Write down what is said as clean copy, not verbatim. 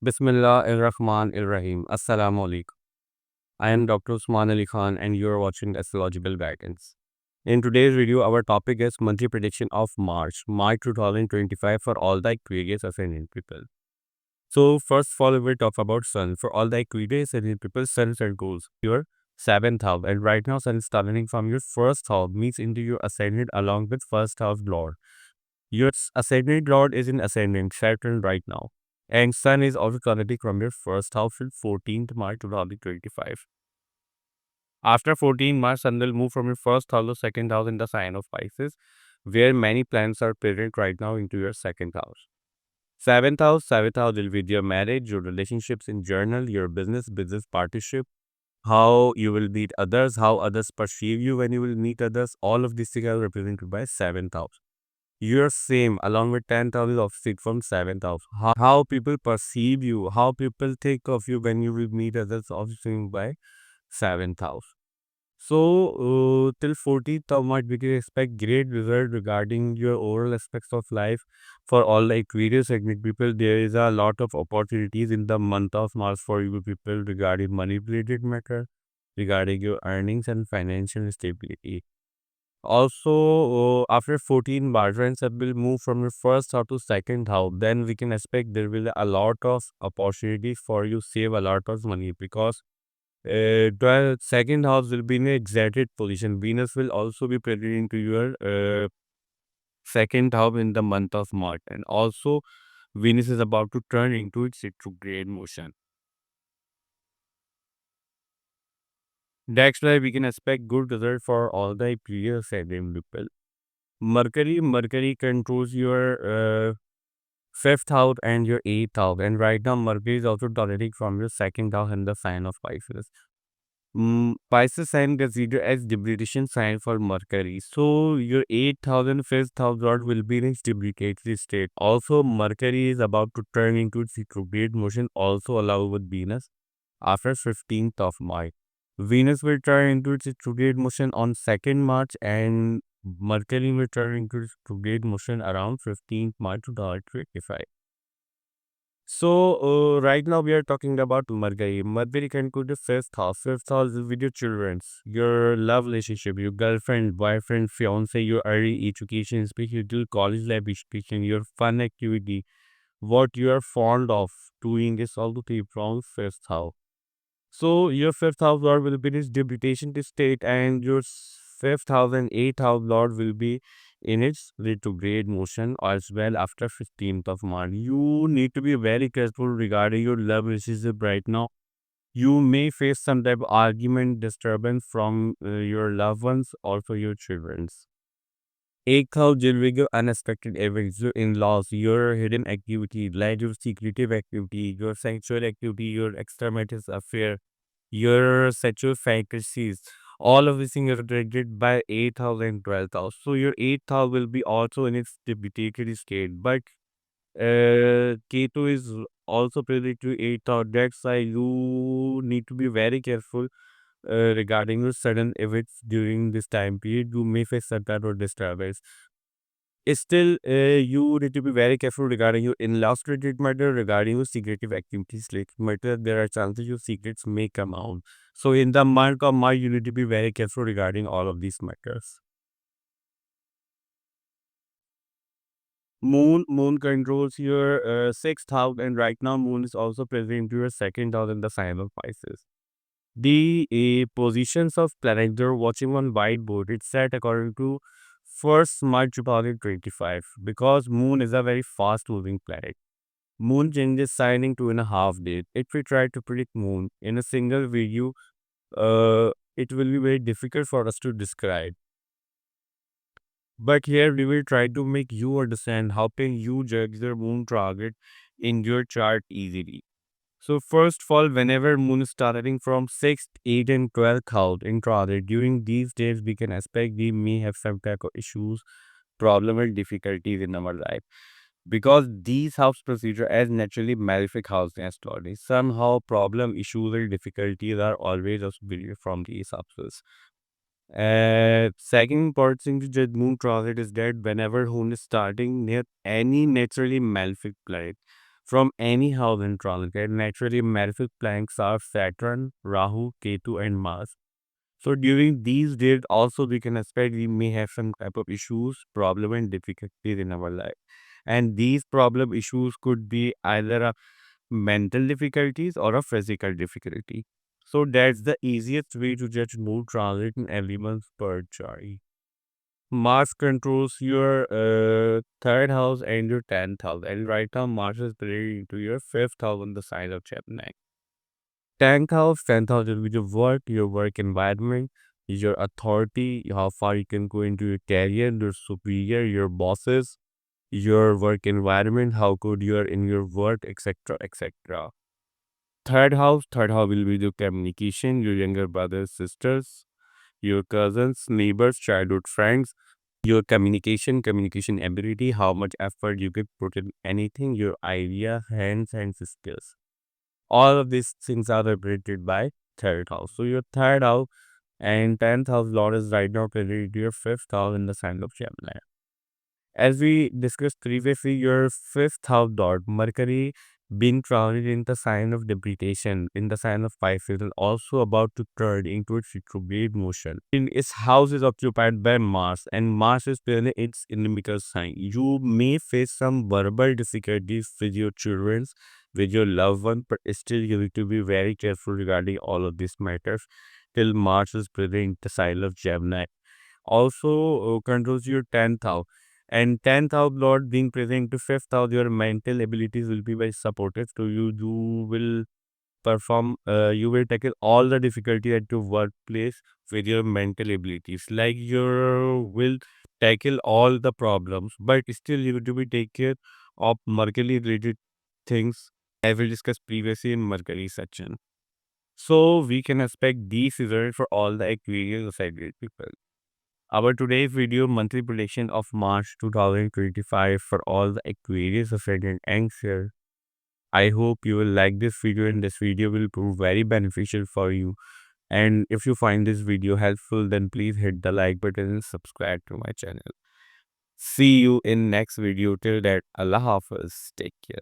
Bismillah ar-Rahman ar-Rahim. Assalamu alaikum. I am Dr. Usman Ali Khan and you are watching Astrological Guidance. In today's video, our topic is monthly prediction of March 2025 for all the Aquarius ascendant people. So first of all, we will talk about Sun. For all the Aquarius ascendant people, Sun set goes your 7th house, and right now Sun is starting from your first house, meets into your ascendant along with first house Lord. Your ascendant Lord is in ascendant Saturn right now. And Sun is also connecting from your first house till 14th March 2025. After 14 March, Sun will move from your first house to second house in the sign of Pisces, where many planets are present right now into your second house. Seventh house will be your marriage, your relationships in journal, your business partnership, how you will meet others, how others perceive you when you will meet others. All of these things are represented by seventh house. You're same along with 10,000 opposite from 7th house. How people perceive you, how people think of you when you will meet others also by 7th house. So, till 14th of March, we can expect great result regarding your overall aspects of life. For all the Aquarius segment people, there is a lot of opportunities in the month of March for you people regarding money related matter, regarding your earnings and financial stability. Also, after 14 Bartrans will move from your first house to second house, then we can expect there will a lot of opportunities for you save a lot of money because the second house will be in an exalted position. Venus will also be present into your second house in the month of March, and also Venus is about to turn into its retrograde motion. That's why we can expect good result for all the previous segment people. Mercury controls your fifth house and your eighth house. And right now, Mercury is also dominating from your second house in the sign of Pisces. Pisces sign considered as debilitation sign for Mercury. So your eighth house and fifth house lord will be in a debilitated state. Also, Mercury is about to turn into its retrograde motion, also allow with Venus after 15th of March. Venus will turn into its retrograde motion on 2nd March and Mercury will turn into its retrograde motion around 15th March 2025. So, right now we are talking about Mercury. Mercury can go to fifth house. Fifth house is with your children's, your love relationship, your girlfriend, boyfriend, fiance, your early education, especially till college life education, your fun activity, what you are fond of doing is all the thing from fifth house. So your fifth house lord will be in its debilitation state, and your fifth house and eighth house lord will be in its retrograde motion as well after 15th of March. You need to be very careful regarding your love relationship right now. You may face some type of argument, disturbance from your loved ones, also your children's. Eighth house during your unexpected events, your in-laws, your hidden activity, like your secretive activity, your sexual activity, your extramarital affair, your sexual fantasies, all of these things are directed by 8th house and 12th house. So your 8th house will be also in its debilitated state. But Ketu is also predicted to 8th house. That's why you need to be very careful regarding your sudden events during this time period. You may face some type of disturbance. Still, you need to be very careful regarding your in-laws related matter, regarding your secretive activities like matter. There are chances your secrets may come out. So in the month of March, you need to be very careful regarding all of these matters. Moon controls your sixth house, and right now Moon is also present into your second house in the sign of Pisces. The positions of planets you're watching on whiteboard, it's set according to 1st March 2025 because Moon is a very fast moving planet. Moon changes sign in 2.5 days. If we try to predict Moon in a single video, it will be very difficult for us to describe. But here we will try to make you understand how can you judge the Moon target in your chart easily. So first of all, whenever Moon is starting from 6th, 8th and 12th house in transit, during these days we can expect we may have some type of issues, problem or difficulties in our life. Because these house procedure as naturally malefic house in astrology, somehow problem, issues or difficulties are always associated from these houses. Second important thing to judge Moon transit is that whenever Moon is starting near any naturally malefic planet, from any house in transit. And naturally, malefic planets are Saturn, Rahu, Ketu, and Mars. So during these days, also we can expect we may have some type of issues, problem, and difficulties in our life. And these problem issues could be either a mental difficulties or a physical difficulty. So that's the easiest way to judge mood transit in everyone's birth chart. Mars controls your third house and your 10th house. And right now, Mars is playing into your fifth house on the sign of Gemini. 10th house will be your work environment, your authority, how far you can go into your career, your superior, your bosses, your work environment, how good you are in your work, etc. etc. Third house will be your communication, your younger brothers, sisters, your cousins, neighbors, childhood friends, your communication ability, how much effort you could put in anything, your idea, hands, and skills. All of these things are represented by third house. So your third house and 10th house Lord is right now related to your fifth house in the sign of Gemini. As we discussed previously, your fifth house Lord, Mercury, being transit in the sign of debilitation, in the sign of Pisces, and also about to turn into its retrograde motion. In its house is occupied by Mars, and Mars is playing its inimical sign. You may face some verbal difficulties with your children, with your loved one, but still you need to be very careful regarding all of these matters till Mars is present in the sign of Gemini. Also controls your 10th house. And 10th house Lord being present to 5th house, your mental abilities will be very supportive to you. You will perform, you will tackle all the difficulty at your workplace with your mental abilities. Like you will tackle all the problems, but still you will to be take care of Mercury related things as we discussed previously in Mercury section. So we can expect these results for all the Aquarius assigned people. Our today's video monthly prediction of March 2025 for all the Aquarius ascendant anxious. I hope you will like this video and this video will prove very beneficial for you. And if you find this video helpful, then please hit the like button and subscribe to my channel. See you in next video. Till that, Allah Hafiz. Take care.